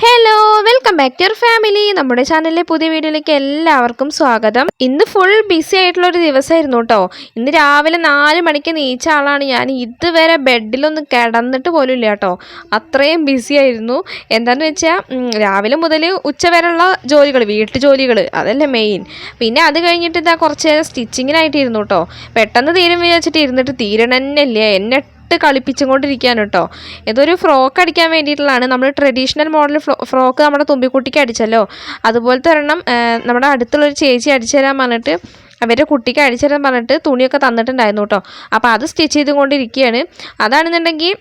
Hello, welcome back to your family. നമ്മുടെ ചാനലിലെ പുതിയ വീഡിയോയിലേക്ക് എല്ലാവർക്കും സ്വാഗതം. ഇന്ന് ഫുൾ ബിസി ആയിട്ടുള്ളൊരു ദിവസമായിരുന്നു കേട്ടോ. ഇന്ന് രാവിലെ 4 മണിക്ക് നീച്ച ആളാണ് ഞാൻ. ഇതുവരെ ബെഡിലൊന്നും കിടന്നിട്ട് പോലും ഇല്ല കേട്ടോ. അത്രയും ബിസി ആയിരുന്നു. എന്താണെന്ന് വെച്ചാൽ രാവിലെ മുതൽ ഉച്ചവരെയുള്ള ജോലികൾ, വീട്ടു ജോലികൾ, അതല്ലേ മെയിൻ. പിന്നെ അത് കഴിഞ്ഞിട്ട് ഇതാ കുറച്ച് നേരം സ്റ്റിച്ചിങ്ങിനായിട്ട് ഇരുന്നു കേട്ടോ. പെട്ടെന്ന് തീരും വിചാരിച്ചിട്ട് ഇരുന്നിട്ട് തീരണന്നില്ല. എന്നെ കളിപ്പിച്ചുകൊണ്ടിരിക്കുകയാണ് കേട്ടോ. ഇതൊരു ഫ്രോക്ക് അടിക്കാൻ വേണ്ടിയിട്ടുള്ളതാണ്. നമ്മൾ ട്രഡീഷണൽ മോഡൽ ഫ്രോക്ക് നമ്മുടെ തുമ്പിക്കുട്ടിക്ക് അടിച്ചല്ലോ, അതുപോലത്തെ ഒരെണ്ണം നമ്മുടെ അടുത്തുള്ളൊരു ചേച്ചി അടിച്ചു തരാൻ പറഞ്ഞിട്ട്, അവരുടെ കുട്ടിക്ക് അടിച്ചു തരാൻ പറഞ്ഞിട്ട് തുണിയൊക്കെ തന്നിട്ടുണ്ടായിരുന്നു കേട്ടോ. അപ്പോൾ അത് സ്റ്റിച്ച് ചെയ്തുകൊണ്ടിരിക്കുകയാണ്. അതാണെന്നുണ്ടെങ്കിൽ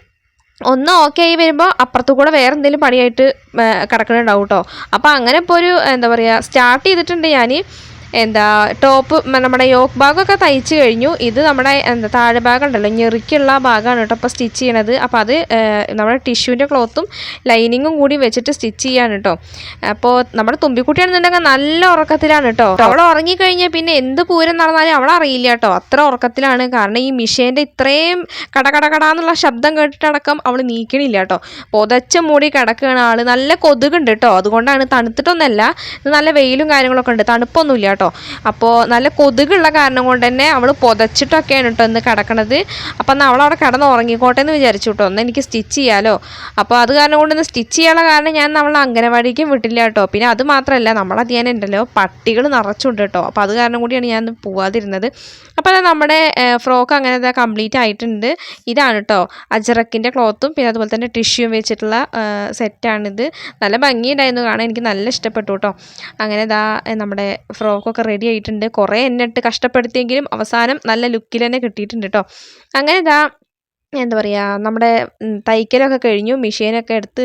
ഒന്ന് ഓക്കെ ആയി വരുമ്പോൾ അപ്പുറത്തു കൂടെ വേറെ എന്തെങ്കിലും പണിയായിട്ട് കിടക്കുന്നുണ്ടാവും കേട്ടോ. അപ്പോൾ അങ്ങനെ ഇപ്പോൾ ഒരു എന്താ പറയുക സ്റ്റാർട്ട് ചെയ്തിട്ടുണ്ട് ഞാൻ. ടോപ്പ് നമ്മുടെ യോക്ക് ഭാഗമൊക്കെ തയ്ച്ച് കഴിഞ്ഞു. ഇത് നമ്മുടെ താഴെ ഭാഗം ഉണ്ടല്ലോ, ഞെറിക്കുള്ള ഭാഗമാണ് കേട്ടോ അപ്പോൾ സ്റ്റിച്ച് ചെയ്യണത്. അപ്പോൾ അത് നമ്മുടെ ടിഷ്യൂവിൻ്റെ ക്ലോത്തും ലൈനിങ്ങും കൂടി വെച്ചിട്ട് സ്റ്റിച്ച് ചെയ്യാണ് കേട്ടോ. അപ്പോൾ നമ്മുടെ തുമ്പിക്കുട്ടിയാണെന്നുണ്ടെങ്കിൽ നല്ല ഉറക്കത്തിലാണ് കേട്ടോ. അവൾ ഉറങ്ങിക്കഴിഞ്ഞാൽ പിന്നെ എന്ത് പൂരം നടന്നാലും അവൾ അറിയില്ല കേട്ടോ. അത്ര ഉറക്കത്തിലാണ്. കാരണം ഈ മിഷീൻ്റെ ഇത്രയും കടകടകടാന്നുള്ള ശബ്ദം കേട്ടിട്ടടക്കം അവൾ നീക്കണില്ല കേട്ടോ. പുതച്ച മൂടി കിടക്കുകയാണ് ആൾ. നല്ല കൊതുകുണ്ട് കേട്ടോ. അതുകൊണ്ടാണ്, തണുത്തിട്ടൊന്നുമല്ല, ഇത് നല്ല വെയിലും കാര്യങ്ങളൊക്കെ ഉണ്ട്, തണുപ്പൊന്നുമില്ല കേട്ടോ. അപ്പോൾ നല്ല കൊതുകുള്ള കാരണം കൊണ്ട് തന്നെ അവൾ പുതച്ചിട്ടൊക്കെയാണ് കേട്ടോ ഇന്ന് കിടക്കണത്. അപ്പം എന്നാൽ അവളവിടെ കിടന്ന് ഉറങ്ങിക്കോട്ടെ എന്ന് വിചാരിച്ചു കേട്ടോ. ഒന്ന് എനിക്ക് സ്റ്റിച്ച് ചെയ്യാമല്ലോ. അപ്പോൾ അത് കാരണം കൊണ്ട് ഇന്ന് സ്റ്റിച്ച് ചെയ്യാനുള്ള കാരണം ഞാൻ നമ്മളെ അംഗനവാടിക്കും വിട്ടില്ല കേട്ടോ. പിന്നെ അത് മാത്രമല്ല, നമ്മളധികം ഉണ്ടല്ലോ പട്ടികൾ നിറച്ചുണ്ട് കേട്ടോ. അപ്പോൾ അത് കാരണം കൂടിയാണ് ഞാൻ പോവാതിരുന്നത്. അപ്പോൾ നമ്മുടെ ഫ്രോക്ക് അങ്ങനെ കംപ്ലീറ്റ് ആയിട്ടുണ്ട്. ഇതാണ് കേട്ടോ അജറക്കിൻ്റെ ക്ലോത്തും പിന്നെ അതുപോലെ തന്നെ ടിഷ്യൂവും വെച്ചിട്ടുള്ള സെറ്റാണിത്. നല്ല ഭംഗിയുണ്ടായിരുന്നു കാണാൻ, എനിക്ക് നല്ല ഇഷ്ടപ്പെട്ടു കേട്ടോ. അങ്ങനെ നമ്മുടെ ഫ്രോക്കൊക്കെ റെഡി ആയിട്ടുണ്ട്. കുറേ എന്നിട്ട് കഷ്ടപ്പെടുത്തിയെങ്കിലും അവസാനം നല്ല ലുക്കിൽ തന്നെ കിട്ടിയിട്ടുണ്ട് കേട്ടോ. അങ്ങനെ എന്താ പറയുക, നമ്മുടെ തയ്ക്കലൊക്കെ കഴിഞ്ഞു. മെഷീനൊക്കെ എടുത്ത്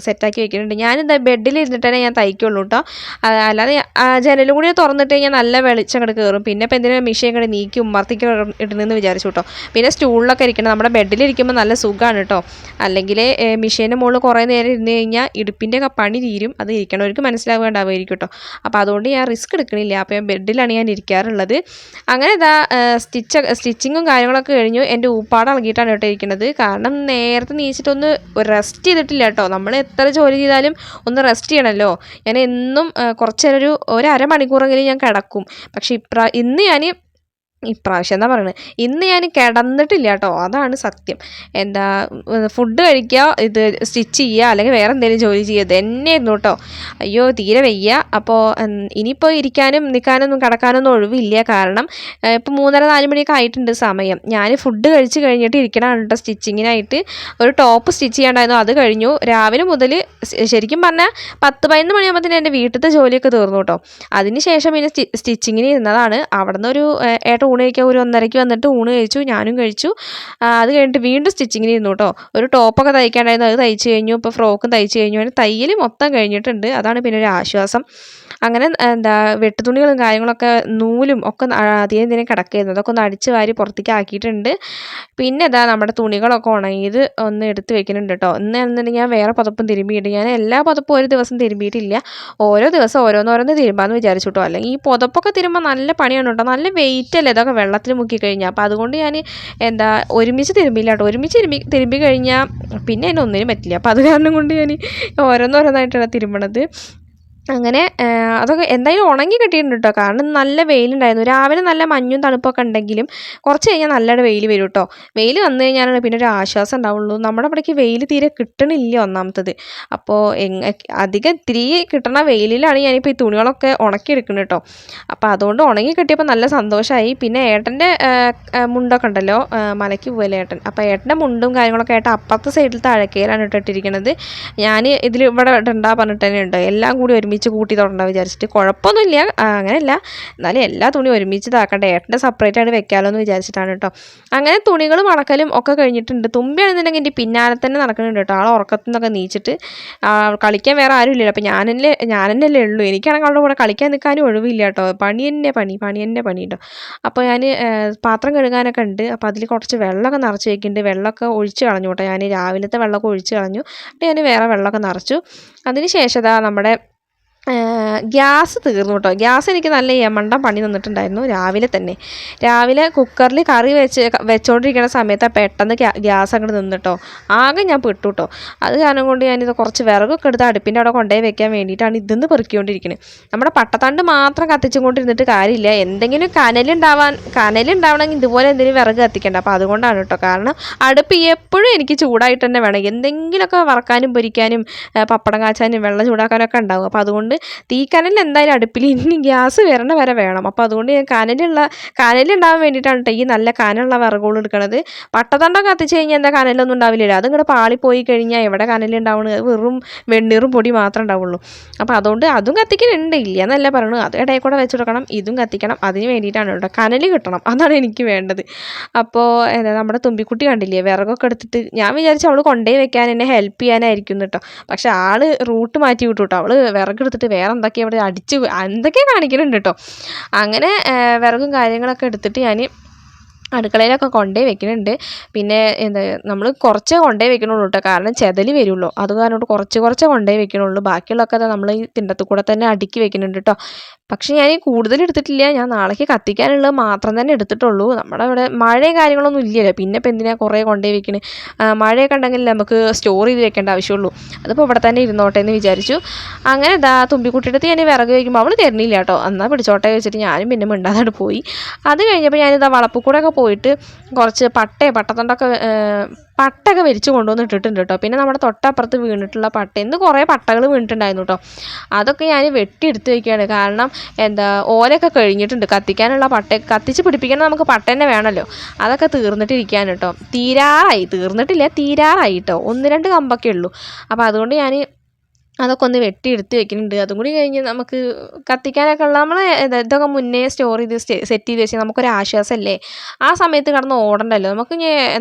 സെറ്റാക്കി വെക്കുന്നുണ്ട്. ഞാനെന്താ ബെഡിൽ ഇരുന്നിട്ട് തന്നെ ഞാൻ തയ്ക്കുള്ളൂ കേട്ടോ. അല്ലാതെ ജനലും കൂടി തുറന്നിട്ട് കഴിഞ്ഞാൽ നല്ല വെളിച്ചം അങ്ങോട്ട് കയറും. പിന്നെ ഇപ്പം എന്തിനാ മെഷീൻ കൂടെ നീക്കി ഉമ്മർത്തേക്ക് ഇടുന്നതെന്ന് വിചാരിച്ചു കേട്ടോ. പിന്നെ സ്റ്റൂളിലൊക്കെ ഇരിക്കണം. നമ്മുടെ ബെഡിലിരിക്കുമ്പോൾ നല്ല സുഖമാണ് കേട്ടോ. അല്ലെങ്കിൽ മെഷീൻ്റെ മുകളിൽ കുറേ നേരം ഇരുന്ന് കഴിഞ്ഞാൽ ഇടുപ്പിൻ്റെ ഒക്കെ പണി തീരും. അത് ഇരിക്കണവർക്ക് മനസ്സിലാവേണ്ടാവുമായിരിക്കും കേട്ടോ. അപ്പോൾ അതുകൊണ്ട് ഞാൻ റിസ്ക് എടുക്കണില്ല. അപ്പോൾ ഞാൻ ബെഡിലാണ് ഞാൻ ഇരിക്കാറുള്ളത്. അങ്ങനെ സ്റ്റിച്ചിങ്ങും കാര്യങ്ങളൊക്കെ കഴിഞ്ഞു. എൻ്റെ ഊപ്പാട് ഇളകിയിട്ടാണ് കേട്ടോ ഇരിക്കുന്നത്. കാരണം നേരത്തെ നീച്ചിട്ടൊന്ന് റെസ്റ്റ് ചെയ്തിട്ടില്ല കേട്ടോ. നമ്മൾ എത്ര ജോലി ചെയ്താലും ഒന്ന് റെസ്റ്റ് ചെയ്യണമല്ലോ. ഞാൻ എന്നും കുറച്ച് നേരം ഒരു അരമണിക്കൂറെങ്കിലും ഞാൻ കിടക്കും. പക്ഷേ ഇപ്രാവശ്യം എന്താ പറയുന്നത്, ഇന്ന് ഞാൻ കിടന്നിട്ടില്ല കേട്ടോ. അതാണ് സത്യം. ഫുഡ് കഴിക്കുക, ഇത് സ്റ്റിച്ച് ചെയ്യുക, അല്ലെങ്കിൽ വേറെ എന്തെങ്കിലും ജോലി ചെയ്യുക, തന്നെയായിരുന്നു കേട്ടോ. അയ്യോ തീരെ വയ്യ. അപ്പോൾ ഇനിയിപ്പോൾ ഇരിക്കാനും നിൽക്കാനൊന്നും കിടക്കാനൊന്നും ഒഴിവില്ല. കാരണം ഇപ്പോൾ 3:30-4 മണിയൊക്കെ ആയിട്ടുണ്ട് സമയം. ഞാൻ ഫുഡ് കഴിച്ച് കഴിഞ്ഞിട്ട് ഇരിക്കണതാണ് കേട്ടോ സ്റ്റിച്ചിങ്ങിനായിട്ട്. ഒരു ടോപ്പ് സ്റ്റിച്ച് ചെയ്യാണ്ടായിരുന്നു, അത് കഴിഞ്ഞു. രാവിലെ മുതൽ ശരിക്കും പറഞ്ഞാൽ 10-11 മണിയാകുമ്പോഴത്തേന് എൻ്റെ വീട്ടിലത്തെ ജോലിയൊക്കെ തീർന്നു കേട്ടോ. അതിന് ശേഷം പിന്നെ സ്റ്റിച്ചിങ്ങിന് ഇരുന്നതാണ്. അവിടെ നിന്ന് ഒരു ഊണ് കഴിക്കാൻ ഒരു 1:30 വന്നിട്ട് ഊണ് കഴിച്ചു, ഞാനും കഴിച്ചു. അത് കഴിഞ്ഞിട്ട് വീണ്ടും സ്റ്റിച്ചിങ്ങിന് ഇരുന്നു കേട്ടോ. ഒരു ടോപ്പൊക്കെ തയ്ക്കാണ്ടായിരുന്നു, അത് തയ്ച്ച് കഴിഞ്ഞു. ഇപ്പോൾ ഫ്രോക്കും തയ്ച്ച് കഴിഞ്ഞു. അങ്ങനെ തയ്യൽ മൊത്തം കഴിഞ്ഞിട്ടുണ്ട്. അതാണ് പിന്നെ ഒരു ആശ്വാസം. അങ്ങനെ വെട്ടുതുണികളും കാര്യങ്ങളൊക്കെ നൂലും ഒക്കെ അധികം ഇതിനെ കിടക്കുന്നത്, അതൊക്കെ ഒന്ന് അടിച്ച് വാരി പുറത്തേക്ക് ആക്കിയിട്ടുണ്ട്. പിന്നെ നമ്മുടെ തുണികളൊക്കെ ഉണങ്ങിയത് ഒന്ന് എടുത്ത് വെക്കുന്നുണ്ട് കേട്ടോ. ഇന്നെന്നുണ്ടെങ്കിൽ ഞാൻ വേറെ പുതപ്പും തിരുമ്പിയിട്ട്, ഞാൻ എല്ലാ പുതപ്പും ഒരു ദിവസം തിരുമ്പിയിട്ടില്ല. ഓരോ ദിവസം ഓരോന്നോരോന്ന് തിരുമ്പാന്ന് വിചാരിച്ചു കേട്ടോ. അല്ലെങ്കിൽ ഈ പുതപ്പൊക്കെ തിരുമ്പാൻ നല്ല പണിയാണ് കേട്ടോ. നല്ല വെയിറ്റ് അല്ലേ ഇതൊക്കെ വെള്ളത്തിൽ മുക്കി കഴിഞ്ഞാൽ. അപ്പോൾ അതുകൊണ്ട് ഞാൻ ഒരുമിച്ച് തിരുമ്പില്ല കേട്ടോ. ഒരുമിച്ച് തിരുമ്പി കഴിഞ്ഞാൽ പിന്നെ അതിന് ഒന്നിനും പറ്റില്ല. അപ്പോൾ അത് കാരണം കൊണ്ട് ഞാൻ ഓരോന്നോരോന്നായിട്ടാണ് തിരുമ്പണത്. അങ്ങനെ അതൊക്കെ എന്തായാലും ഉണങ്ങി കിട്ടിയിട്ടുണ്ട് കേട്ടോ. കാരണം നല്ല വെയിലുണ്ടായിരുന്നു. രാവിലെ നല്ല മഞ്ഞും തണുപ്പൊക്കെ ഉണ്ടെങ്കിലും കുറച്ച് കഴിഞ്ഞാൽ നല്ലൊരു വെയിൽ വരും കേട്ടോ. വെയിൽ വന്നു കഴിഞ്ഞാലാണ് പിന്നെ ഒരു ആശ്വാസം ഉണ്ടാവുള്ളൂ. നമ്മുടെ അവിടേക്ക് വെയിൽ തീരെ കിട്ടണില്ല ഒന്നാമത്തത്. അപ്പോൾ അധികം ഇത്തിരി കിട്ടണ വെയിലിലാണ് ഞാനിപ്പോൾ ഈ തുണികളൊക്കെ ഉണക്കിയെടുക്കുന്നത് കേട്ടോ. അപ്പോൾ അതുകൊണ്ട് ഉണങ്ങി കിട്ടിയപ്പോൾ നല്ല സന്തോഷമായി. പിന്നെ ഏട്ടൻ്റെ മുണ്ടൊക്കെ ഉണ്ടല്ലോ, മലയ്ക്ക് പോകല്ലേ ഏട്ടൻ. അപ്പോൾ ഏട്ടൻ്റെ മുണ്ടും കാര്യങ്ങളൊക്കെ ഏട്ടൻ അപ്പുറത്തെ സൈഡിൽ താഴേക്കയിലാണ് ഇട്ടിരിക്കുന്നത്. ഞാൻ ഇവിടെ ഇടണ്ടാ പറഞ്ഞിട്ട് തന്നെ ഉണ്ട്. എല്ലാം കൂടി ഒരുമിച്ച് കൂട്ടി തുടങ്ങാൻ വിചാരിച്ചിട്ട്. കുഴപ്പമൊന്നുമില്ല, അങ്ങനെയല്ല, എന്നാലും എല്ലാ തുണിയും ഒരുമിച്ച് ഇതാക്കണ്ട, ഏട്ടൻ്റെ സെപ്പറേറ്റ് ആയിട്ട് വെക്കാമല്ലോ എന്ന് വിചാരിച്ചിട്ടാണ് കേട്ടോ. അങ്ങനെ തുണികളും മടക്കലും ഒക്കെ കഴിഞ്ഞിട്ടുണ്ട്. തുമ്പിയാണെന്നുണ്ടെങ്കിൽ എൻ്റെ പിന്നാലെ തന്നെ നടക്കുന്നുണ്ട് കേട്ടോ. ആളെ ഉറക്കത്തിൽ നിന്നൊക്കെ നീച്ചിട്ട്. കളിക്കാൻ വേറെ ആരും ഇല്ലല്ലോ. അപ്പോൾ ഞാൻ തന്നെയല്ലേ ഉള്ളൂ. എനിക്കാണെങ്കിൽ അവളുടെ കൂടെ കളിക്കാൻ നിൽക്കാനും ഒഴിവില്ല കേട്ടോ. പണി തന്നെ പണി കേട്ടോ. അപ്പോൾ ഞാൻ പാത്രം കഴുകാനൊക്കെ ഉണ്ട്. അപ്പോൾ അതിൽ കുറച്ച് വെള്ളമൊക്കെ നിറച്ച് വയ്ക്കുന്നുണ്ട്. വെള്ളമൊക്കെ ഒഴിച്ച് കളഞ്ഞു കേട്ടോ. ഞാൻ രാവിലത്തെ വെള്ളമൊക്കെ ഒഴിച്ച് കളഞ്ഞു. അപ്പോൾ ഞാൻ വേറെ വെള്ളമൊക്കെ നിറച്ചു. അതിന് ശേഷം നമ്മുടെ ഗ്യാസ് തീർന്നു കേട്ടോ. ഗ്യാസ് എനിക്ക് നല്ല യമണ്ടം പണി തന്നിട്ടുണ്ടായിരുന്നു രാവിലെ തന്നെ. രാവിലെ കുക്കറിൽ കറി വെച്ചുകൊണ്ടിരിക്കുന്ന സമയത്താണ് പെട്ടെന്ന് ഗ്യാസ് അങ്ങോട്ട് നിന്നിട്ടോ. ആകെ ഞാൻ പെട്ടു കേട്ടോ. അത് കാരണം കൊണ്ട് ഞാനിത് കുറച്ച് വിറകൊക്കെ എടുത്ത് അടുപ്പിൻ്റെ അവിടെ കൊണ്ടുപോയി വെക്കാൻ വേണ്ടിയിട്ടാണ് ഇതിന്ന് പെറുക്കിക്കൊണ്ടിരിക്കുന്നത്. നമ്മുടെ പട്ടത്തണ്ട് മാത്രം കത്തിച്ചും കൊണ്ടിരുന്നിട്ട് കാര്യമില്ല. എന്തെങ്കിലും കനലുണ്ടാവണമെങ്കിൽ ഇതുപോലെ എന്തെങ്കിലും വിറക് കത്തിക്കണ്ട. അപ്പോൾ അതുകൊണ്ടാണ് കേട്ടോ. കാരണം അടുപ്പ് എപ്പോഴും എനിക്ക് ചൂടായിട്ട് തന്നെ വേണം. എന്തെങ്കിലുമൊക്കെ വറക്കാനും പൊരിക്കാനും പപ്പടം കാച്ചാനും വെള്ളം ചൂടാക്കാനൊക്കെ ഉണ്ടാവും. അപ്പോൾ അതുകൊണ്ട് തീക്കനൽ എന്തായാലും അടുപ്പിൽ ഇനി ഗ്യാസ് വരണ വരെ വേണം. അപ്പോൾ അതുകൊണ്ട് ഞാൻ കനലുണ്ടാവാൻ വേണ്ടിയിട്ടാണ് കേട്ടോ ഈ നല്ല കനലുള്ള വിറകുകൾ എടുക്കണത്. പട്ടത്തണ്ടൊക്കെ കത്തിച്ച് കഴിഞ്ഞാൽ എന്താ കനലൊന്നും ഉണ്ടാവില്ലല്ലോ. അതിങ്ങോട്ട് പാളിപ്പോയി കഴിഞ്ഞാൽ എവിടെ കനലുണ്ടാവുന്നത്? വെറും വെണ്ണീറും പൊടി മാത്രമേ ഉണ്ടാവുള്ളൂ. അപ്പോൾ അതുകൊണ്ട് അതും കത്തിക്കുന്നുണ്ട്, ഇല്ല എന്നല്ല പറയണത്. അത് ഇടയിൽ കൂടെ വെച്ചെടുക്കണം, ഇതും കത്തിക്കണം. അതിന് വേണ്ടിയിട്ടാണ് കേട്ടോ. കനൽ കിട്ടണം, അതാണ് എനിക്ക് വേണ്ടത്. അപ്പോൾ നമ്മുടെ തുമ്പിക്കുട്ടി കണ്ടില്ലേ, വിറകൊക്കെ എടുത്തിട്ട് ഞാൻ വിചാരിച്ചു അവൾ കൊണ്ടുപോയി വെക്കാൻ എന്നെ ഹെൽപ്പ് ചെയ്യാനായിരിക്കും കേട്ടോ. പക്ഷെ ആൾ റൂട്ട് മാറ്റി വിട്ടു കേട്ടോ. അവൾ വിറകെടുത്തിട്ട് വേറെ എന്തൊക്കെയാണ് അവിടെ എന്തൊക്കെയാണ് കാണിക്കുന്നുണ്ട് കേട്ടോ. അങ്ങനെ വിറകും കാര്യങ്ങളൊക്കെ എടുത്തിട്ട് ഞാൻ അടുക്കളയിലൊക്കെ കൊണ്ടുപോയി വെക്കുന്നുണ്ട്. പിന്നെ നമ്മൾ കുറച്ചേ കൊണ്ടുപോയി വെക്കണുള്ളൂ കേട്ടോ. കാരണം ചെതല് വരുള്ളൂ. അത് കാരണം കുറച്ച് കൊണ്ടുപോയി വെക്കണുള്ളൂ. ബാക്കിയുള്ളതൊക്കെ നമ്മൾ ഈ തിണ്ടത്തിൽ കൂടെ തന്നെ അടുക്കി വെക്കുന്നുണ്ട് കേട്ടോ. പക്ഷേ ഞാൻ കൂടുതൽ എടുത്തിട്ടില്ല. ഞാൻ നാളേക്ക് കത്തിക്കാനുള്ളത് മാത്രം തന്നെ എടുത്തിട്ടുള്ളൂ. നമ്മുടെ ഇവിടെ മഴയും കാര്യങ്ങളൊന്നും ഇല്ലല്ലോ. പിന്നെ ഇപ്പം എന്തിനാണ് കുറേ കൊണ്ടുപോയി വെക്കണത്? മഴയൊക്കെ ഉണ്ടെങ്കിൽ നമുക്ക് സ്റ്റോർ ചെയ്ത് വെക്കേണ്ട ആവശ്യമുള്ളൂ. അതിപ്പോൾ ഇവിടെ തന്നെ ഇരുന്നോട്ടെ എന്ന് വിചാരിച്ചു. അങ്ങനെ തുമ്പിക്കുട്ടിയുടെ അടുത്ത് ഞാൻ വിറക് വയ്ക്കുമ്പോൾ അവൾ തരുന്നില്ല കേട്ടോ. എന്നാൽ പിടിച്ചോട്ടെ വെച്ചിട്ട് ഞാനും പിന്നെ മിണ്ടാതെ പോയി. അത് കഴിഞ്ഞപ്പോൾ ഞാനിതാ വളപ്പിൽക്കൂടെയൊക്കെ പോയിട്ട് കുറച്ച് പട്ടയൊക്കെ വലിച്ചു കൊണ്ടുവന്ന് ഇട്ടിട്ടുണ്ട് കേട്ടോ. പിന്നെ നമ്മുടെ തൊട്ടപ്പുറത്ത് വീണിട്ടുള്ള ഇന്ന് കുറേ പട്ടകൾ വീണിട്ടുണ്ടായിരുന്നു കേട്ടോ. അതൊക്കെ ഞാൻ വെട്ടിയെടുത്ത് വയ്ക്കുകയാണ്. കാരണം ഓലയൊക്കെ കഴിഞ്ഞിട്ടുണ്ട്. കത്തിക്കാനുള്ള കത്തിച്ച് പിടിപ്പിക്കണം, നമുക്ക് പട്ട തന്നെ വേണമല്ലോ. അതൊക്കെ തീർന്നിട്ടിരിക്കുകയാണ് കേട്ടോ. തീർന്നിട്ടില്ല, തീരാറായി കേട്ടോ. 1-2 കമ്പൊക്കെ ഉള്ളൂ. അപ്പോൾ അതുകൊണ്ട് ഞാൻ അതൊക്കെ ഒന്ന് വെട്ടിയെടുത്ത് വെക്കുന്നുണ്ട്. അതും കൂടി കഴിഞ്ഞ് നമുക്ക് കത്തിക്കാനൊക്കെ ഉള്ള നമ്മൾ ഇതൊക്കെ മുന്നേ സ്റ്റോർ ചെയ്ത് സെറ്റ് ചെയ്ത് വെച്ചാൽ നമുക്കൊരാശ്വാസമല്ലേ. ആ സമയത്ത് കിടന്ന് ഓടണ്ടല്ലോ. നമുക്ക്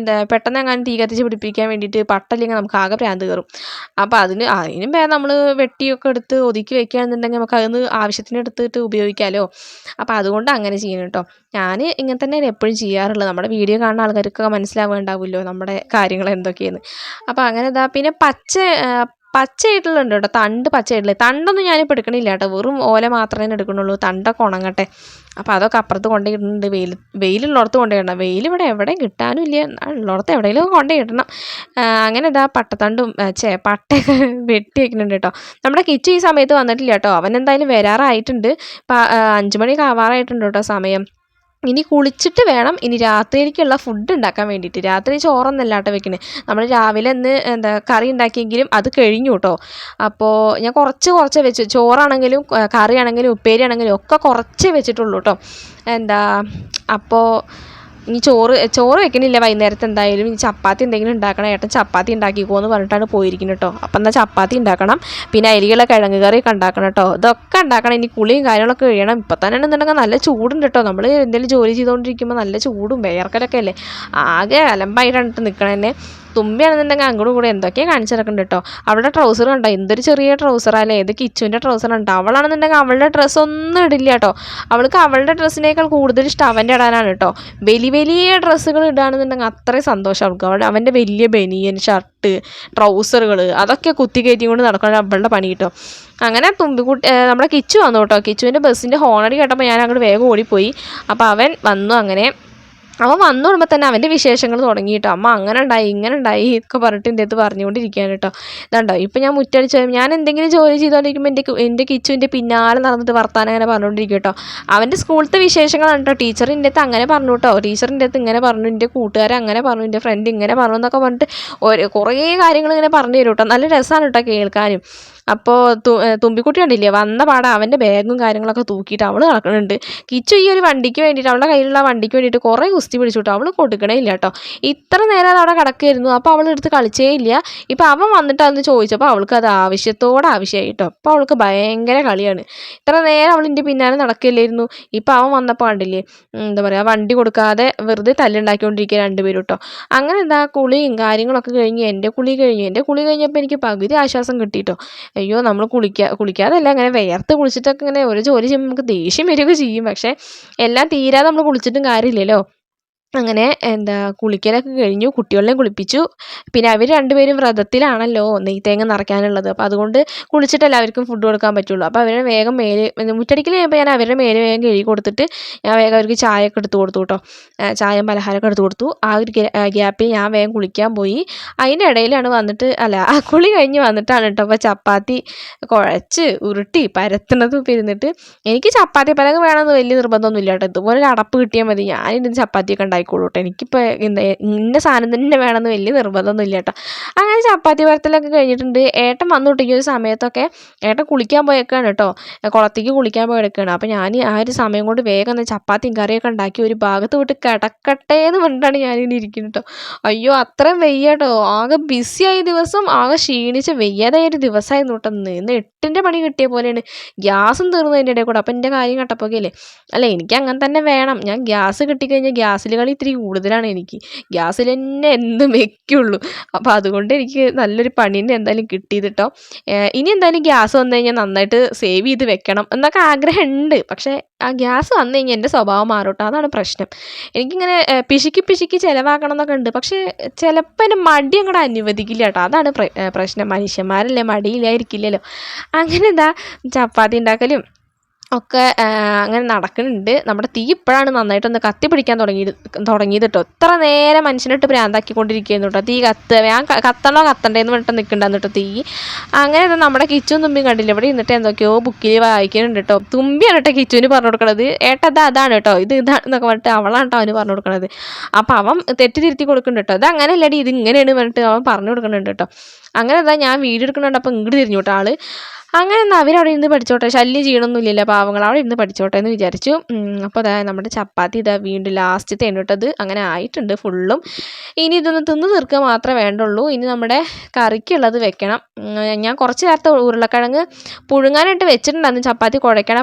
പെട്ടെന്ന് എങ്ങാനും തീ കത്തിച്ച് പിടിപ്പിക്കാൻ വേണ്ടിയിട്ട് പട്ടല്ലെങ്കിൽ നമുക്ക് ആകെ ഭ്രാന്ത് കയറും. അപ്പോൾ അതിനും വേറെ നമ്മൾ വെട്ടിയൊക്കെ എടുത്ത് ഒതുക്കി വെക്കുകയാണെന്നുണ്ടെങ്കിൽ നമുക്ക് അതിന് ആവശ്യത്തിന് എടുത്തിട്ട് ഉപയോഗിക്കാമല്ലോ. അപ്പോൾ അതുകൊണ്ട് അങ്ങനെ ചെയ്യണം കേട്ടോ. ഞാൻ ഇങ്ങനെ തന്നെയാണ് എപ്പോഴും ചെയ്യാറുള്ളത്. നമ്മുടെ വീഡിയോ കാണുന്ന ആൾക്കാർക്കൊക്കെ മനസ്സിലാവുന്നുണ്ടാവുമല്ലോ നമ്മുടെ കാര്യങ്ങൾ എന്തൊക്കെയാണ്. അപ്പോൾ അങ്ങനെ പിന്നെ പച്ചയായിട്ടുള്ളുണ്ട് കേട്ടോ. പച്ചയായിട്ടുള്ളത് തണ്ടൊന്നും ഞാനിപ്പോൾ എടുക്കണില്ല കേട്ടോ. വെറും ഓല മാത്രമേ എടുക്കണുള്ളൂ. തണ്ടൊക്കെ ഉണങ്ങട്ടെ. അപ്പോൾ അതൊക്കെ അപ്പുറത്ത് കൊണ്ടുപോയിട്ടുണ്ട്. വെയിലുള്ളിടത്ത് കൊണ്ടുപോയിടണം. വെയിലിവിടെ എവിടെയും കിട്ടാനും ഇല്ല. ഉള്ളിടത്ത് എവിടെയെങ്കിലും കൊണ്ടുപോയിടണം. അങ്ങനെ പട്ടത്തണ്ടും പട്ടയൊക്കെ വെട്ടി വയ്ക്കുന്നുണ്ട് കേട്ടോ. നമ്മുടെ കിച്ചു ഈ സമയത്ത് വന്നിട്ടില്ല കേട്ടോ. അവൻ എന്തായാലും വരാറായിട്ടുണ്ട്. 5 മണിയൊക്കെ ആവാറായിട്ടുണ്ട് കേട്ടോ സമയം. ഇനി കുളിച്ചിട്ട് വേണം ഇനി രാത്രിയിലേക്കുള്ള ഫുഡ് ഉണ്ടാക്കാൻ വേണ്ടിയിട്ട്. രാത്രി ചോറൊന്നല്ല കേട്ടോ വെക്കുന്നത്. നമ്മൾ രാവിലെ കറി ഉണ്ടാക്കിയെങ്കിലും അത് കഴിഞ്ഞു കേട്ടോ. അപ്പോൾ ഞാൻ കുറച്ച് വെച്ചു. ചോറാണെങ്കിലും കറിയാണെങ്കിലും ഉപ്പേരിയാണെങ്കിലും ഒക്കെ കുറച്ചേ വെച്ചിട്ടുള്ളൂ കേട്ടോ. അപ്പോൾ ഇനി ചോറ് വെക്കണില്ല വൈകുന്നേരത്ത്. എന്തായാലും ഇനി ചപ്പാത്തി എന്തെങ്കിലും ഉണ്ടാക്കണം. ഏട്ടൻ ചപ്പാത്തി ഉണ്ടാക്കിക്കോ എന്ന് പറഞ്ഞിട്ടാണ് പോയിരിക്കുന്നത് കേട്ടോ. അപ്പം എന്നാൽ ചപ്പാത്തി ഉണ്ടാക്കണം. പിന്നെ അരികളെ കിഴങ്ങ് കറിയൊക്കെ ഉണ്ടാക്കണം കേട്ടോ. ഇതൊക്കെ ഉണ്ടാക്കണം. ഇനി കുളിയും കാര്യങ്ങളൊക്കെ കഴിയണം. ഇപ്പം തന്നെ എന്നുണ്ടെങ്കിൽ നല്ല ചൂടുണ്ട് കേട്ടോ. നമ്മൾ എന്തെങ്കിലും ജോലി ചെയ്തുകൊണ്ടിരിക്കുമ്പോൾ നല്ല ചൂടും വേർക്കലൊക്കെ അല്ലേ. ആകെ അലമ്പായിട്ടാണ് നിൽക്കണതന്നെ. തുമ്പിയാണെന്നുണ്ടെങ്കിൽ അങ്ങോട്ടും കൂടെ എന്തൊക്കെയാണ് കാണിച്ചിറക്കുന്നുണ്ട് കേട്ടോ. അവളുടെ ട്രൗസർ കണ്ടോ, എന്തൊരു ചെറിയ ട്രൗസറല്ലേ. ഇത് കിച്ചുവിൻ്റെ ട്രൗസർ ഉണ്ടോ. അവളാണെന്നുണ്ടെങ്കിൽ അവളുടെ ഡ്രസ്സ് ഒന്നും ഇടില്ല കേട്ടോ. അവൾക്ക് അവളുടെ ഡ്രസ്സിനേക്കാൾ കൂടുതൽ ഇഷ്ടം അവൻ്റെ ഇടാനാണ് കേട്ടോ. വലിയ ഡ്രസ്സുകൾ ഇടുകയാണെന്നുണ്ടെങ്കിൽ അത്രയും സന്തോഷം അവൾക്ക്. അവൻ്റെ വലിയ ബനിയൻ ഷർട്ട് ട്രൗസറുകൾ അതൊക്കെ കുത്തി കയറ്റി കൊണ്ട് നടക്കണം അവളുടെ പണി കേട്ടോ. അങ്ങനെ നമ്മുടെ കിച്ചു വന്നു കേട്ടോ. കിച്ചുവിൻ്റെ ബസ്സിൻ്റെ ഹോണടി കേട്ടപ്പോൾ ഞാൻ അങ്ങോട്ട് വേഗം ഓടിപ്പോയി. അപ്പോൾ അവൻ വന്നു. അങ്ങനെ അവൻ വന്നു കഴിയുമ്പോൾ തന്നെ അവൻ്റെ വിശേഷങ്ങൾ തുടങ്ങി കേട്ടോ. അമ്മ അങ്ങനെ ഉണ്ടായി ഇങ്ങനെ ഉണ്ടായി ഒക്കെ പറഞ്ഞിട്ട് എൻ്റെ അടുത്ത് പറഞ്ഞുകൊണ്ടിരിക്കുകയാണ് കേട്ടോ. ഇതുണ്ടോ ഇപ്പം ഞാൻ മുറ്റടിച്ച് ഞാൻ എന്തെങ്കിലും ജോലി ചെയ്തുകൊണ്ടിരിക്കുമ്പോൾ എൻ്റെ കിച്ചുവിൻ്റെ പിന്നാലെ നടന്നിട്ട് വർത്താനം അങ്ങനെ പറഞ്ഞുകൊണ്ടിരിക്കും കേട്ടോ. അവൻ്റെ സ്കൂളത്തെ വിശേഷങ്ങളാണ് കേട്ടോ. ടീച്ചറിൻ്റെ അടുത്ത് അങ്ങനെ പറഞ്ഞു കേട്ടോ. ടീച്ചറിൻ്റെ അടുത്ത് ഇങ്ങനെ പറഞ്ഞു, എൻ്റെ കൂട്ടുകാരെ അങ്ങനെ പറഞ്ഞു, എൻ്റെ ഫ്രണ്ട് ഇങ്ങനെ പറഞ്ഞു എന്നൊക്കെ പറഞ്ഞിട്ട് കുറേ കാര്യങ്ങൾ ഇങ്ങനെ പറഞ്ഞു തരും കേട്ടോ. നല്ല രസമാണ് കേട്ടോ കേൾക്കാനും. അപ്പോൾ തുമ്പിക്കുട്ടി കണ്ടില്ലേ, വന്ന പാടെ അവൻ്റെ ബാഗും കാര്യങ്ങളൊക്കെ തൂക്കിയിട്ട് അവൾ നടക്കുന്നുണ്ട്. കിച്ചു ഈ ഒരു വണ്ടിക്ക് വേണ്ടിയിട്ട് അവളുടെ കയ്യിലുള്ള വണ്ടിക്ക് വേണ്ടിയിട്ട് കുറേ കുസ്തി പിടിച്ചു കേട്ടോ. അവൾ കൊടുക്കണേ ഇല്ല കേട്ടോ. ഇത്ര നേരം അത് അവിടെ കിടക്കുകയായിരുന്നു. അപ്പോൾ അവൾ എടുത്ത് കളിച്ചേ ഇല്ല. ഇപ്പം അവൻ വന്നിട്ട് അന്ന് ചോദിച്ചപ്പോൾ അവൾക്ക് അത് ആവശ്യമായി കേട്ടോ. അപ്പോൾ അവൾക്ക് ഭയങ്കര കളിയാണ്. ഇത്ര നേരം അവളിൻ്റെ പിന്നാലെ നടക്കില്ലായിരുന്നു. ഇപ്പം അവൻ വന്നപ്പോൾ കണ്ടില്ലേ, വണ്ടി കൊടുക്കാതെ വെറുതെ തല്ലുണ്ടാക്കിക്കൊണ്ടിരിക്കുക രണ്ടുപേരും കേട്ടോ. അങ്ങനെ കുളിയും കാര്യങ്ങളൊക്കെ കഴിഞ്ഞ് എൻ്റെ കുളി കഴിഞ്ഞപ്പോൾ എനിക്ക് പകുതി ആശ്വാസം കിട്ടി കേട്ടോ. അയ്യോ, നമ്മൾ കുളിക്കാതല്ല അങ്ങനെ വിയർത്ത് കുളിച്ചിട്ടൊക്കെ ഇങ്ങനെ ഒരു ജോലി ചെയ്യുമ്പോൾ നമുക്ക് ദേഷ്യം വരികയൊക്കെ ചെയ്യും. പക്ഷേ എല്ലാം തീരാതെ നമ്മൾ കുളിച്ചിട്ടും കാര്യമില്ലല്ലോ. അങ്ങനെ കുളിക്കലൊക്കെ കഴിഞ്ഞു, കുട്ടികളെയും കുളിപ്പിച്ചു. പിന്നെ അവർ രണ്ടുപേരും വ്രതത്തിലാണല്ലോ നെയ്തേങ്ങ നിറയ്ക്കാനുള്ളത്. അപ്പോൾ അതുകൊണ്ട് കുളിച്ചിട്ട് എല്ലാവർക്കും ഫുഡ് കൊടുക്കാൻ പറ്റുള്ളൂ. അപ്പോൾ അവരെ വേഗം മുറ്റടിക്കൽ കഴിയുമ്പോൾ ഞാൻ അവരുടെ മേല് വേഗം കഴുകി കൊടുത്തിട്ട് ഞാൻ വേഗം അവർക്ക് ചായയൊക്കെ എടുത്ത് കൊടുത്തു കേട്ടോ. ചായയും പലഹാരമൊക്കെ എടുത്ത് കൊടുത്തു. ആ ഒരു ഗ്യാപ്പിൽ ഞാൻ വേഗം കുളിക്കാൻ പോയി. അതിൻ്റെ ഇടയിലാണ് ആ കുളി കഴിഞ്ഞ് വന്നിട്ടാണ് കേട്ടോ അപ്പോൾ ചപ്പാത്തി കുഴച്ച് ഉരുട്ടി പരത്തുന്നതും ഇപ്പോൾ ഇരുന്നിട്ട്. എനിക്ക് ചപ്പാത്തി പലക വേണമെന്ന് വലിയ നിർബന്ധമൊന്നുമില്ല കേട്ടോ. ഇതുപോലെ ഒരു അടപ്പ് കിട്ടിയാൽ മതി, ഞാനിരുന്ന് ചപ്പാത്തിയൊക്കെ ഉണ്ടായിക്കോളൂ കേട്ടോ. എനിക്കിപ്പോൾ ഇന്ന സാധനം തന്നെ വേണമെന്ന് വലിയ നിർബന്ധമൊന്നും ഇല്ല കേട്ടോ. അങ്ങനെ ചപ്പാത്തി പരത്തലൊക്കെ കഴിഞ്ഞിട്ടുണ്ട്. ഏട്ടൻ വന്നു ഈ ഒരു സമയത്തൊക്കെ ഏട്ടൻ കുളിക്കാൻ പോയേക്കാണ് കേട്ടോ, കുളത്തേക്ക് കുളിക്കാൻ പോയെടുക്കുകയാണ്. അപ്പോൾ ഞാൻ ആ ഒരു സമയം കൊണ്ട് വേഗം ചപ്പാത്തിയും കറിയൊക്കെ ഉണ്ടാക്കി ഒരു ഭാഗത്ത് വിട്ട് കിടക്കട്ടെ എന്ന് പറഞ്ഞിട്ടാണ് ഞാനിങ്ങനെ ഇരിക്കുന്നത് കേട്ടോ. അയ്യോ അത്രയും വയ്യ കേട്ടോ, ആകെ ബിസിയായ ദിവസം, ആകെ ക്ഷീണിച്ച് വയ്യാതായൊരു ദിവസമായിരുന്നു കേട്ടോ. ഇന്ന് 8ൻ്റെ പണി കിട്ടിയ പോലെയാണ്. ഗ്യാസും തീർന്നു അതിൻ്റെ ഇടയിൽ കൂടെ. അപ്പം എൻ്റെ കാര്യം കട്ടപ്പോക്കല്ലേ. അല്ല എനിക്ക് അങ്ങനെ തന്നെ വേണം. ഞാൻ ഗ്യാസ് കിട്ടിക്കഴിഞ്ഞാൽ ഗ്യാസിൽ കളി ഇത്തിരി കൂടുതലാണ് എനിക്ക്. ഗ്യാസിൽ തന്നെ എന്തും വെക്കുള്ളൂ. അപ്പോൾ അതുകൊണ്ട് എനിക്ക് നല്ലൊരു പണി തന്നെ എന്തായാലും കിട്ടിയത് കേട്ടോ. ഇനി എന്തായാലും ഗ്യാസ് വന്നു കഴിഞ്ഞാൽ നന്നായിട്ട് സേവ് ചെയ്ത് വെക്കണം എന്നൊക്കെ ആഗ്രഹമുണ്ട്. പക്ഷേ ആ ഗ്യാസ് വന്നു കഴിഞ്ഞാൽ എൻ്റെ സ്വഭാവം മാറും കേട്ടോ, അതാണ് പ്രശ്നം. എനിക്കിങ്ങനെ പിശുക്കി ചിലവാക്കണം എന്നൊക്കെ ഉണ്ട്. പക്ഷേ ചിലപ്പോൾ എൻ്റെ മടി അങ്ങോട്ട് അനുവദിക്കില്ല കേട്ടോ, അതാണ് പ്രശ്നം. മനുഷ്യന്മാരല്ലേ, മടിയില്ലായിരിക്കില്ലല്ലോ. അങ്ങനെ ചപ്പാത്തി ഉണ്ടാക്കലും ഒക്കെ അങ്ങനെ നടക്കുന്നുണ്ട്. നമ്മുടെ തീ ഇപ്പോഴാണ് നന്നായിട്ടൊന്ന് കത്തിപ്പിടിക്കാൻ തുടങ്ങിയത് കേട്ടോ. ഇത്ര നേരം മനുഷ്യനിട്ട് ഭ്രാന്താക്കിക്കൊണ്ടിരിക്കുന്നു കേട്ടോ. തീ ഞാൻ കത്തണ്ടേന്ന് പറഞ്ഞിട്ട് നിൽക്കണ്ടെന്ന് കേട്ടോ തീ. അങ്ങനെ നമ്മുടെ കിച്ചും തുമ്പിയും കണ്ടില്ല, ഇവിടെ ഇരുന്നിട്ട് എന്തൊക്കെയോ ബുക്കിൽ വായിക്കുന്നുണ്ട് കേട്ടോ. തുമ്പിയാണ് കേട്ടോ കിച്ചുവിന് പറഞ്ഞു കൊടുക്കണത്. അതാണ് കേട്ടോ, ഇതാണെന്നൊക്കെ പറഞ്ഞിട്ട് അവളാണ് കേട്ടോ അവന് പറഞ്ഞു കൊടുക്കണത്. അപ്പോൾ അവൻ തിരുത്തി കൊടുക്കുന്നുണ്ട് കേട്ടോ. ഇത് അങ്ങനെയല്ലടി, ഇത് ഇങ്ങനെയാണ് പറഞ്ഞിട്ട് അവൻ പറഞ്ഞു കൊടുക്കുന്നുണ്ട് കേട്ടോ. അങ്ങനെ ഞാൻ വീഡിയോ എടുക്കുന്നുണ്ട്. അപ്പോൾ ഇങ്ങോട്ട് തിരിഞ്ഞു കേട്ടോ ആള്. അങ്ങനെ അവരവിടെ ഇരുന്ന് പഠിച്ചോട്ടെ, ശല്യം ചെയ്യണമൊന്നുമില്ലല്ലോ പാവങ്ങൾ, അവിടെ ഇരുന്ന് പഠിച്ചോട്ടെ എന്ന് വിചാരിച്ചു. അപ്പോൾ നമ്മുടെ ചപ്പാത്തി വീണ്ടും ലാസ്റ്റത്തെ എണ്ണിട്ടത് അങ്ങനെ ആയിട്ടുണ്ട് ഫുള്ളും. ഇനി ഇതൊന്ന് തിന്ന് തീർക്കുക മാത്രമേ വേണ്ടുള്ളൂ. ഇനി നമ്മുടെ കറിക്കുള്ളത് വെക്കണം. ഞാൻ കുറച്ച് നേരത്തെ ഉരുളക്കിഴങ്ങ് പുഴുങ്ങാനായിട്ട് വെച്ചിട്ടുണ്ടായിരുന്നു ചപ്പാത്തി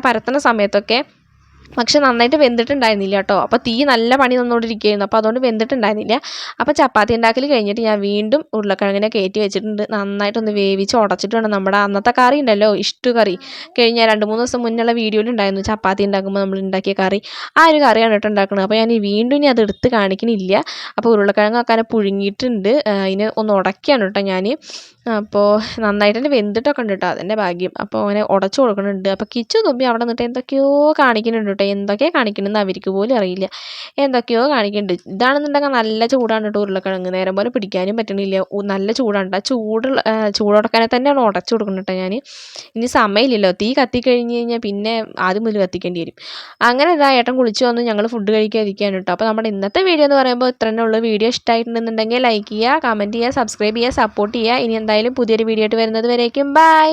പരത്തുന്ന സമയത്തൊക്കെ. പക്ഷെ നന്നായിട്ട് വെന്തിട്ടുണ്ടായിരുന്നില്ല കേട്ടോ. അപ്പോൾ തീ നല്ല പണി തന്നുകൊണ്ടിരിക്കുകയായിരുന്നു. അപ്പോൾ അതുകൊണ്ട് വെന്തിട്ടുണ്ടായിരുന്നില്ല. അപ്പോൾ ചപ്പാത്തി ഉണ്ടാക്കൽ കഴിഞ്ഞിട്ട് ഞാൻ വീണ്ടും ഉരുളക്കിഴങ്ങിനെ കയറ്റി വെച്ചിട്ടുണ്ട്. നന്നായിട്ടൊന്ന് വേവിച്ച് ഉടച്ചിട്ട് വേണം. നമ്മുടെ അന്നത്തെ കറി ഉണ്ടല്ലോ, ഇഷ്ടു കറി, കഴിഞ്ഞ 2-3 ദിവസം മുന്നുള്ള വീഡിയോയിലുണ്ടായിരുന്നു ചപ്പാത്തി ഉണ്ടാക്കുമ്പോൾ നമ്മൾ ഉണ്ടാക്കിയ കറി. ആ ഒരു കറിയാണ് കേട്ടോ ഉണ്ടാക്കുന്നത്. അപ്പോൾ ഞാൻ വീണ്ടും അത് എടുത്ത് കാണിക്കണില്ല. അപ്പോൾ ഉരുളക്കിഴങ്ങൊക്കെ അങ്ങനെ പുഴുങ്ങിയിട്ടുണ്ട്. അതിന് ഒന്ന് ഉടക്കുകയാണ് കേട്ടോ ഞാൻ. അപ്പോൾ നന്നായിട്ട് തന്നെ വെന്തിട്ടൊക്കെ ഉണ്ട് കേട്ടോ, അതിൻ്റെ ഭാഗ്യം. അപ്പോൾ അങ്ങനെ ഉടച്ചു കൊടുക്കുന്നുണ്ട്. അപ്പോൾ കിച്ചു തുമ്പി അവിടെ നിന്നിട്ട് എന്തൊക്കെയോ കാണിക്കുന്നുണ്ട് കേട്ടോ. എന്തൊക്കെയാണ് കാണിക്കണമെന്ന് അവർക്ക് പോലും അറിയില്ല. എന്തൊക്കെയോ കാണിക്കുന്നുണ്ട്. ഇതാണെന്നുണ്ടെങ്കിൽ നല്ല ചൂടാണ് കേട്ടോ ഉരുളക്കിഴങ്ങ്, നേരം പോലെ പിടിക്കാനും പറ്റണില്ല. നല്ല ചൂടാണ്. ആ ചൂടുടക്കാനെ തന്നെയാണ് ഉടച്ചു കൊടുക്കുന്നത് കേട്ടോ ഞാൻ. ഇനി സമയമില്ലല്ലോ, തീ കത്തിക്കഴിഞ്ഞ് കഴിഞ്ഞാൽ പിന്നെ ആദ്യം മുതൽ കത്തിക്കേണ്ടി വരും. അങ്ങനെ ഏട്ടൻ കുളിച്ച് വന്ന് ഞങ്ങൾ ഫുഡ് കഴിക്കാതിരിക്കുകയാണ് കേട്ടോ. അപ്പോൾ നമ്മുടെ ഇന്നത്തെ വീഡിയോ എന്ന് പറയുമ്പോൾ ഇത്ര തന്നെ ഉള്ളൂ. വീഡിയോ ഇഷ്ടമായിട്ടുണ്ടെന്നുണ്ടെങ്കിൽ ലൈക്ക് ചെയ്യുക, കമൻറ്റ് ചെയ്യുക, സബ്സ്ക്രൈബ് ചെയ്യുക, സപ്പോർട്ട് ചെയ്യുക. ഇനി എന്തായാലും പുതിയൊരു വീഡിയോ ആയിട്ട് വരുന്നത് വരേക്കും ബൈ.